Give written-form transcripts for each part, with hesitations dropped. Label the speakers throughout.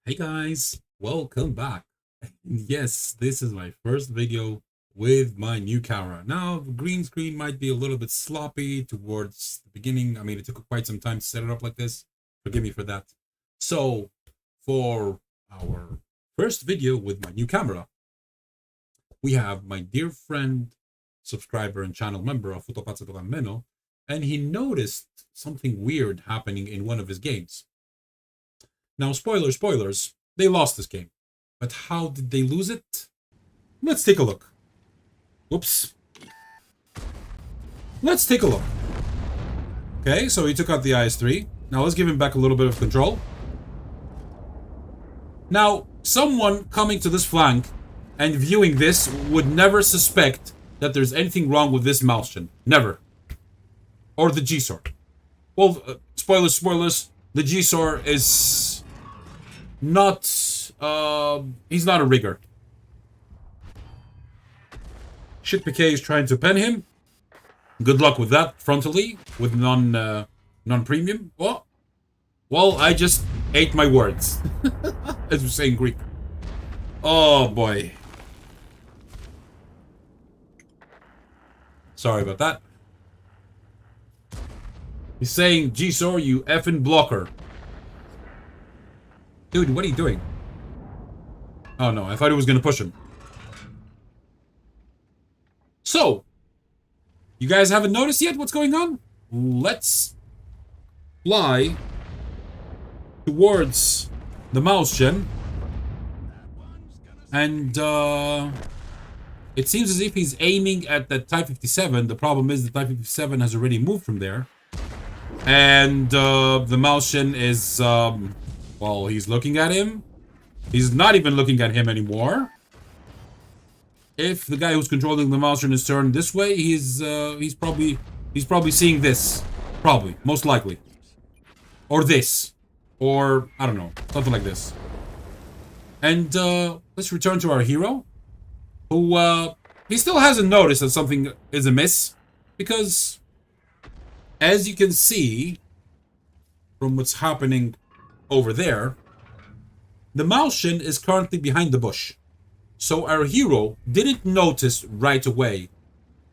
Speaker 1: Hey guys, welcome back. Yes, this is my first video with my new camera. Now, the green screen might be a little bit sloppy towards the beginning. I mean, it took quite some time to set it up like this. Forgive me for that. So, for our first video with my new camera, we have my dear friend, subscriber, and channel member of WoT, and he noticed something weird happening in one of his games. Now, spoilers, they lost this game. But how did they lose it? Let's take a look. Whoops. Let's take a look. Okay, so he took out the IS-3. Now let's give him back a little bit of control. Now, someone coming to this flank and viewing this would never suspect that there's anything wrong with this Malshin. Never. Or the G-Sword. Well, spoilers, the G-Sword is not, he's not a rigger. Shit PK is trying to pen him. Good luck with that frontally, with non-premium. Well, I just ate my words. As we say in Greek. Oh boy. Sorry about that. He's saying, G-Sword, you effing blocker. Dude, what are you doing? Oh no, I thought he was gonna push him. So, you guys haven't noticed yet what's going on? Let's fly towards the Malshin. And, it seems as if he's aiming at the Type 57. The problem is the Type 57 has already moved from there. And, the Malshin is, well, he's looking at him. He's not even looking at him anymore. If the guy who's controlling the Malshin is turned this way, he's probably seeing this. Probably, most likely. Or this. Or, I don't know, something like this. And, let's return to our hero. Who, he still hasn't noticed that something is amiss. Because, as you can see, from what's happening over there, the Malshin is currently behind the bush. So our hero didn't notice right away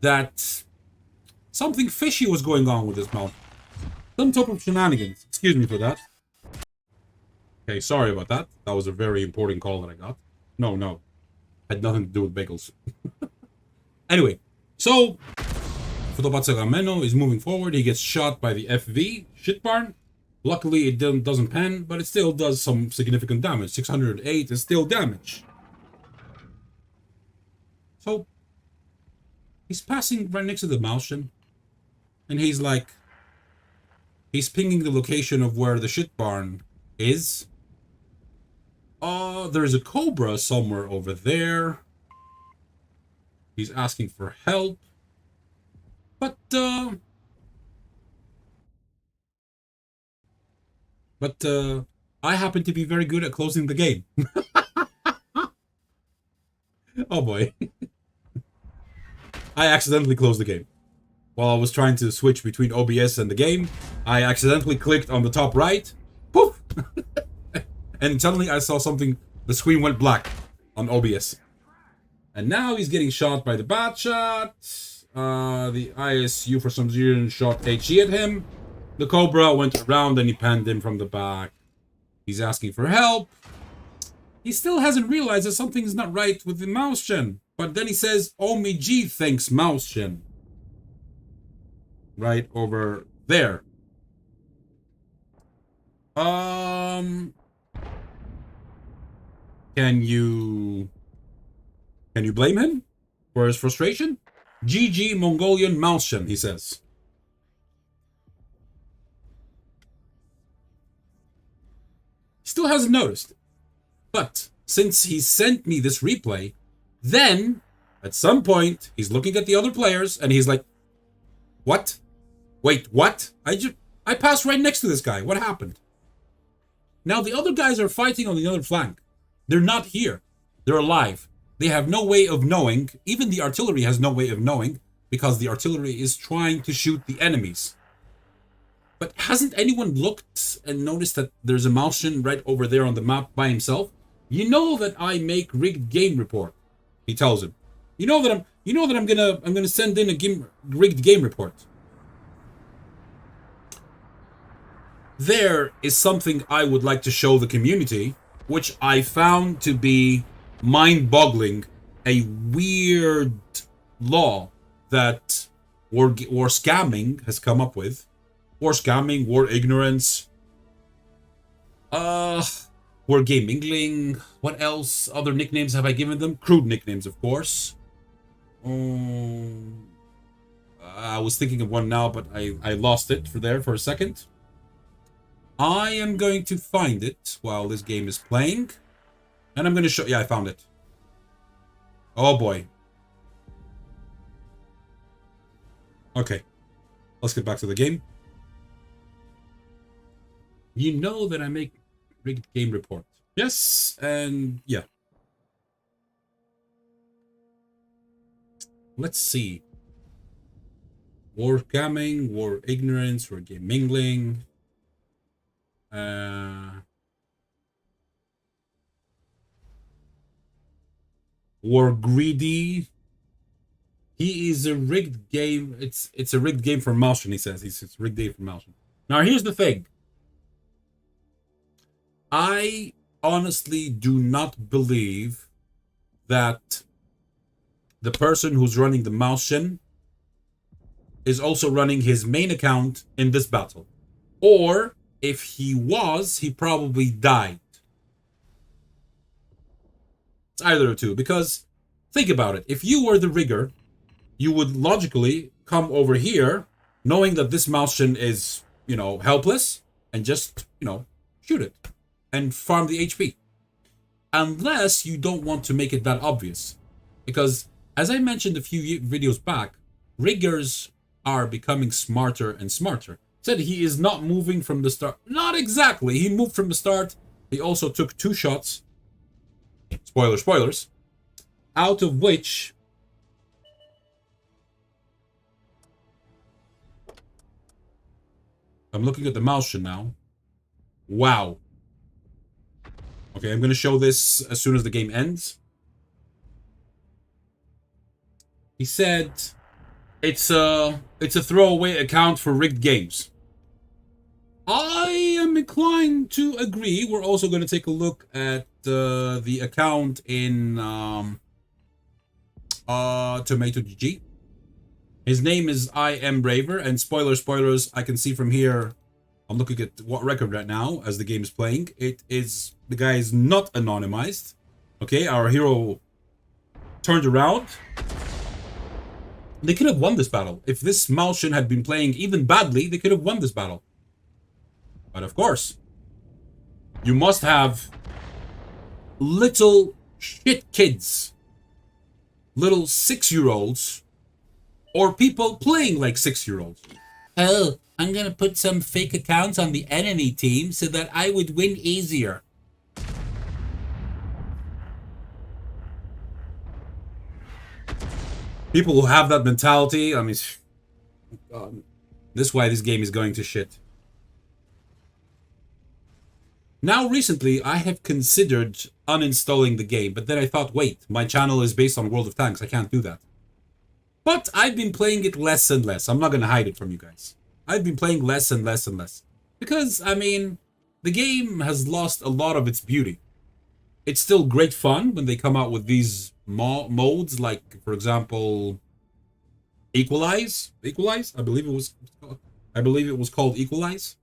Speaker 1: that something fishy was going on with this Malshin. Some type of shenanigans. Excuse me for that. Okay, sorry about that. That was a very important call that I got. No. Had nothing to do with bagels. Anyway, so WoT is moving forward. He gets shot by the FV shit barn. Luckily, it doesn't pan, but it still does some significant damage. 608 is still damage. So, he's passing right next to the Malshin. And he's like... He's pinging the location of where the shit barn is. There's a Cobra somewhere over there. He's asking for help. But I happen to be very good at closing the game. Oh boy. I accidentally closed the game. While I was trying to switch between OBS and the game, I accidentally clicked on the top right. Poof! And suddenly I saw something, the screen went black on OBS. And now he's getting shot by the bat shot. The ISU for some reason shot HE at him. The Cobra went around and he panned him from the back. He's asking for help. He still hasn't realized that something's not right with the Malshin. But then he says, "Oh me G, thanks Malshin." Right over there. Can you blame him for his frustration? GG Mongolian Malshin, he says. Still hasn't noticed. But since he sent me this replay, then at some point he's looking at the other players and he's like, "What? Wait, what? I passed right next to this guy. What happened?" Now the other guys are fighting on the other flank. They're not here. They're alive. They have no way of knowing. Even the artillery has no way of knowing because the artillery is trying to shoot the enemies. But hasn't anyone looked and noticed that there's a Martian right over there on the map by himself? You know that I make rigged game report. He tells him. You know that I'm gonna send in a rigged game report. There is something I would like to show the community, which I found to be mind-boggling, a weird law that war scamming has come up with. War scamming, war ignorance, war game mingling. What else? Other nicknames have I given them? Crude nicknames, of course. I was thinking of one now, but I lost it for a second. I am going to find it while this game is playing. And I'm going to show... Yeah, I found it. Oh, boy. Okay. Let's get back to the game. You know that I make rigged game report. Yes, and yeah. Let's see. War scamming, war ignorance, war game mingling. War greedy. He is a rigged game. It's a rigged game for Malshin, he says. It's a rigged game for Malshin. Now here's the thing. I honestly do not believe that the person who's running the Malshin is also running his main account in this battle. Or if he was, he probably died. It's either of two, because think about it. If you were the rigger, you would logically come over here knowing that this Malshin is, you know, helpless and just, you know, shoot it and farm the HP. Unless you don't want to make it that obvious. Because, as I mentioned a few videos back, riggers are becoming smarter and smarter. Said he is not moving from the start. Not exactly. He moved from the start. He also took 2 shots. Spoilers. Out of which... I'm looking at the Malshin now. Wow. Okay, I'm going to show this as soon as the game ends. He said it's a throwaway account for rigged games. I am inclined to agree. We're also going to take a look at the account in Tomato GG. His name is I Am Braver, and spoilers, I can see from here, I'm looking at WoT record right now as the game is playing. The guy is not anonymized. Okay, our hero turned around. They could have won this battle. If this Malshin had been playing even badly, they could have won this battle. But of course, you must have little shit kids, little 6-year-olds, or people playing like 6-year-olds. Oh, I'm gonna put some fake accounts on the enemy team so that I would win easier. People who have that mentality, I mean, this is why this game is going to shit. Now, recently, I have considered uninstalling the game, but then I thought, wait, my channel is based on World of Tanks, I can't do that. But I've been playing it less and less. I'm not going to hide it from you guys. I've been playing less and less and less. Because, I mean, the game has lost a lot of its beauty. It's still great fun when they come out with these modes, like, for example, Equalize? I believe it was called Equalize.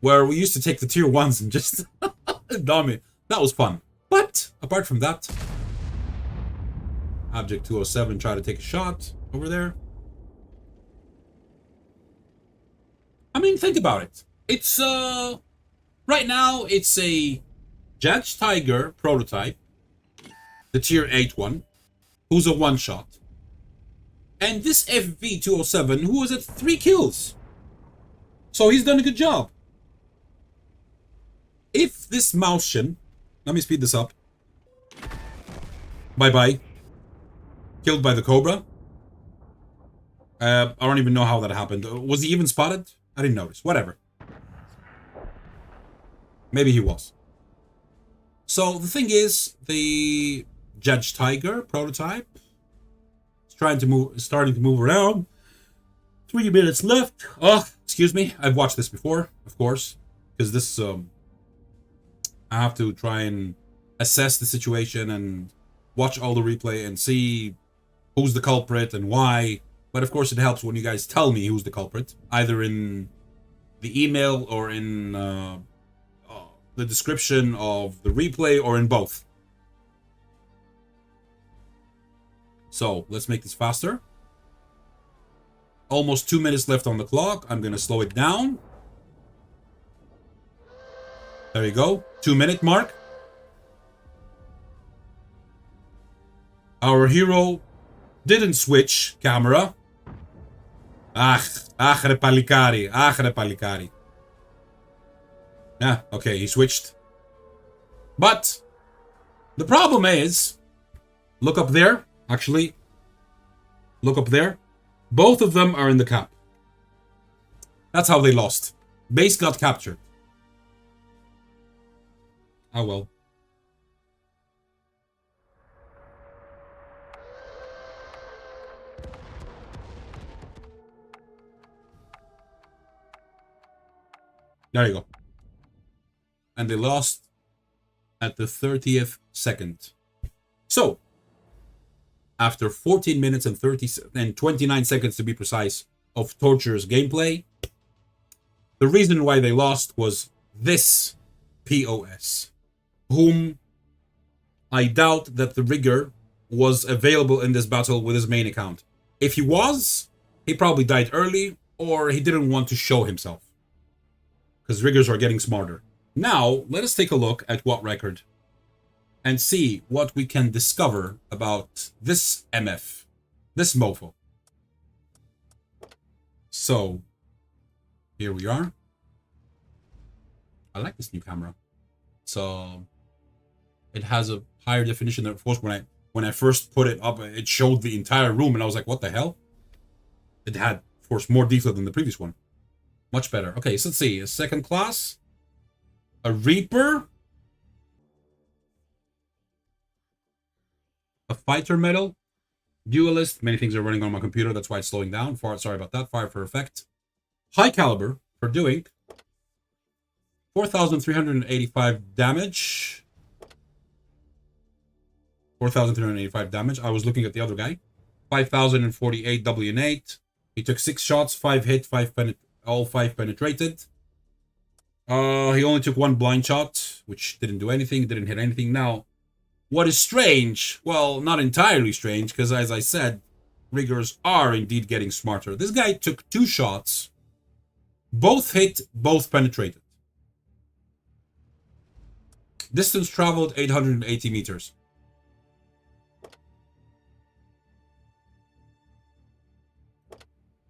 Speaker 1: Where we used to take the tier 1s and just dominate. That was fun. But, apart from that, Object 207 tried to take a shot over there. I mean, think about it. It's, right now, it's a Judge Tiger prototype, the tier 8 one, who's a one-shot. And this FV207, who was at 3 kills. So he's done a good job. If this Malshin, let me speed this up. Bye-bye. Killed by the Cobra. I don't even know how that happened. Was he even spotted? I didn't notice. Whatever. Maybe he was. So the thing is, the Judge Tiger prototype is starting to move around. 3 minutes left. Oh, excuse me. I've watched this before, of course, because this I have to try and assess the situation and watch all the replay and see who's the culprit and why. But of course, it helps when you guys tell me who's the culprit, either in the email or in the description of the replay, or in both. So let's make this faster. Almost 2 minutes left on the clock. I'm gonna slow it down. There you go. 2-minute mark. Our hero didn't switch camera. Achre palikari. Yeah, okay, he switched. But the problem is, look up there. Actually, look up there. Both of them are in the cap. That's how they lost. Base got captured. Oh well. There you go. And they lost at the 30th second. So, after 14 minutes and 29 seconds to be precise of torturous gameplay, the reason why they lost was this POS, whom I doubt that the rigger was available in this battle with his main account. If he was, he probably died early, or he didn't want to show himself, because riggers are getting smarter. Now, let us take a look at WoT Record and see what we can discover about this MF, this mofo. So, here we are. I like this new camera. So, it has a higher definition. Of course, when I first put it up, it showed the entire room, and I was like, what the hell? It had, of course, more detail than the previous one. Much better. Okay, so let's see. A second class. A Reaper. A Fighter Medal. Duelist. Many things are running on my computer. That's why it's slowing down. Sorry about that. Fire for effect. High Caliber for doing 4,385 damage. 4,385 damage. I was looking at the other guy. 5,048 WN8. He took 6 shots, 5 hit, all 5 penetrated. He only took 1 blind shot, which didn't do anything, didn't hit anything. Now, what is strange? Well, not entirely strange, because as I said, riggers are indeed getting smarter. This guy took 2 shots, both hit, both penetrated. Distance traveled 880 meters.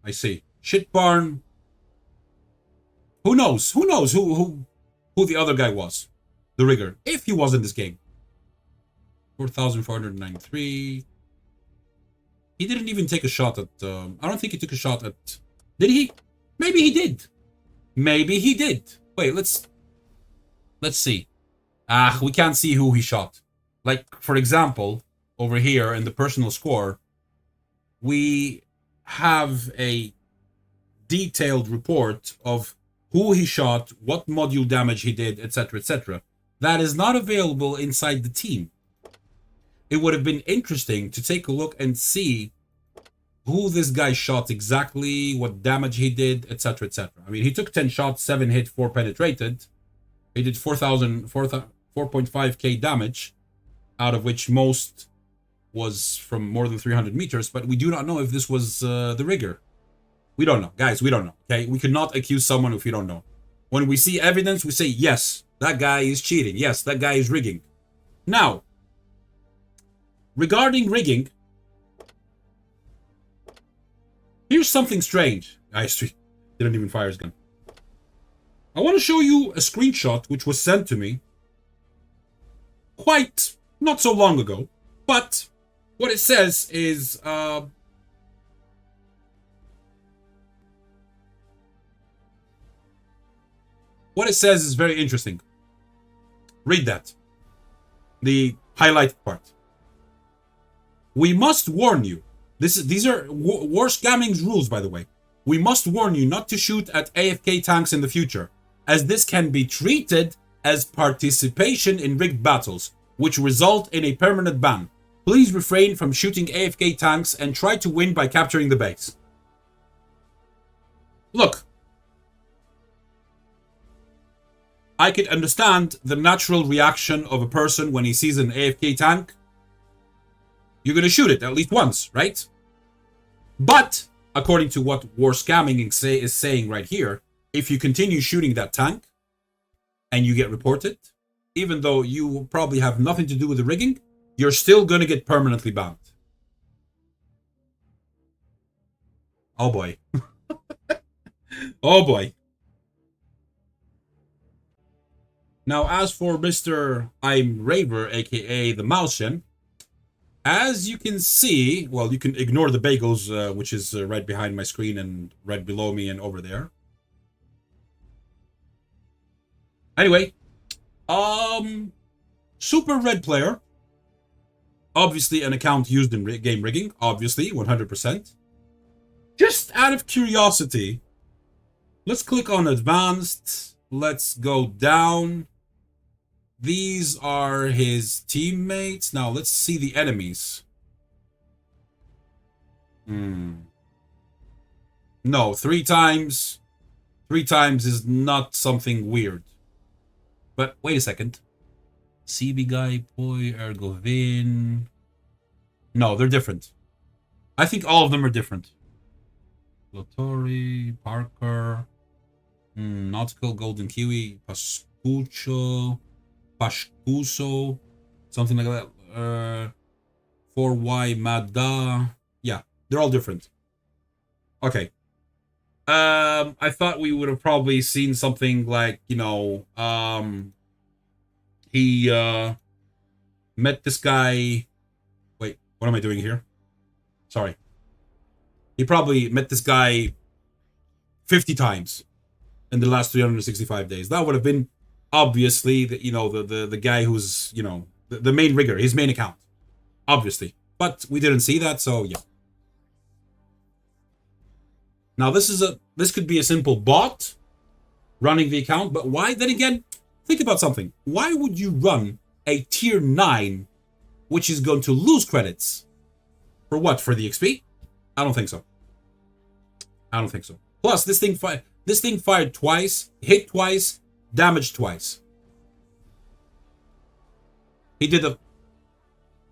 Speaker 1: I see. Shit barn. Who knows? Who knows who the other guy was? The rigger. If he was in this game. 4,493. He didn't even take a shot at... I don't think he took a shot at... Did he? Maybe he did. Maybe he did. Wait, let's see. We can't see who he shot. Like, for example, over here in the personal score, we have a detailed report of who he shot, what module damage he did, etc., etc. That is not available inside the team. It would have been interesting to take a look and see who this guy shot exactly, what damage he did, etc., etc. I mean, he took 10 shots, 7 hit, 4 penetrated. He did 4.5k damage, out of which most was from more than 300 meters, but we do not know if this was the rigger. We don't know. Guys, we don't know, okay? We cannot accuse someone if we don't know. When we see evidence, we say, yes, that guy is cheating. Yes, that guy is rigging. Now, regarding rigging, here's something strange. I didn't even fire his gun. I want to show you a screenshot which was sent to me quite not so long ago, but what it says is what it says is very interesting. Read that. The highlighted part. We must warn you. These are Wargaming's rules, by the way. We must warn you not to shoot at AFK tanks in the future, as this can be treated as participation in rigged battles, which result in a permanent ban. Please refrain from shooting AFK tanks and try to win by capturing the base. Look, I could understand the natural reaction of a person when he sees an AFK tank. You're going to shoot it at least once, right? But, according to what Wargaming is saying right here, if you continue shooting that tank and you get reported, even though you probably have nothing to do with the rigging, you're still going to get permanently banned. Oh boy. Oh boy. Now, as for Mr. I'm Raver, aka the Malshin, as you can see, well, you can ignore the bagels, which is right behind my screen and right below me and over there. Anyway, super red player. Obviously an account used in game rigging, obviously, 100%. Just out of curiosity, let's click on advanced. Let's go down. These are his teammates. Now, let's see the enemies. No, 3 times. 3 times is not something weird. But, wait a second. CB Guy, Poi, Ergovin. No, they're different. I think all of them are different. Lotori, Parker, Nautical, Golden Kiwi, Pascucho, Pascuso, something like that. 4Y Mada. Yeah, they're all different. Okay. I thought we would have probably seen something like, you know, he met this guy. Wait, what am I doing here? Sorry. He probably met this guy 50 times in the last 365 days. That would have been obviously the, you know, the guy who's, you know, the main rigger, his main account. Obviously. But we didn't see that, so yeah. Now this could be a simple bot running the account, but why? Then again, think about something. Why would you run a tier 9 which is going to lose credits? For what? For the XP? I don't think so. I don't think so. Plus, this thing fired twice, hit twice, damaged twice. He did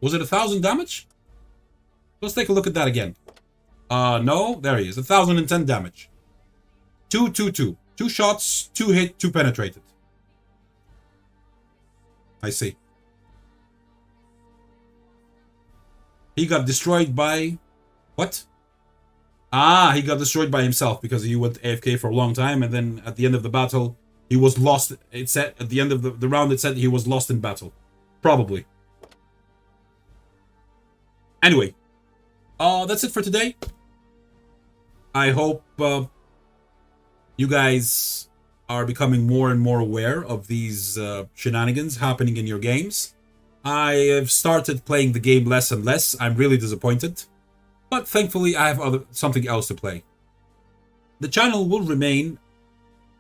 Speaker 1: was it 1,000 damage? Let's take a look at that again. No, there he is. 1,010 damage. 222. 2 shots, 2 hit, 2 penetrated. I see. He got destroyed by... What? Ah, he got destroyed by himself because he went AFK for a long time, and then at the end of the battle, he was lost. It said at the end of the round, it said he was lost in battle. Probably. Anyway, that's it for today. I hope you guys are becoming more and more aware of these shenanigans happening in your games. I have started playing the game less and less. I'm really disappointed. But thankfully, I have something else to play. The channel will remain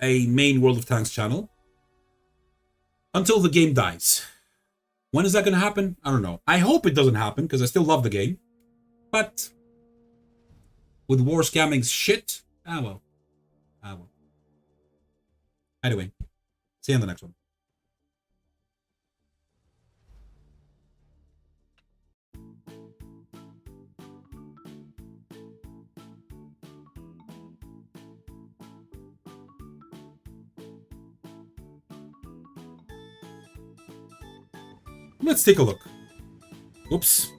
Speaker 1: a main World of Tanks channel until the game dies. When is that going to happen? I don't know. I hope it doesn't happen, because I still love the game. But with Wargaming's shit, well. Anyway, see you in the next one. Let's take a look. Oops.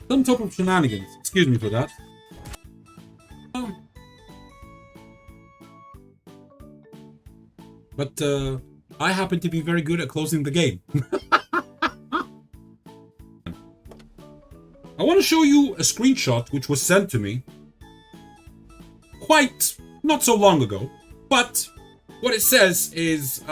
Speaker 1: Some type of shenanigans. Excuse me for that. But I happen to be very good at closing the game. I want to show you a screenshot which was sent to me quite not so long ago. But what it says is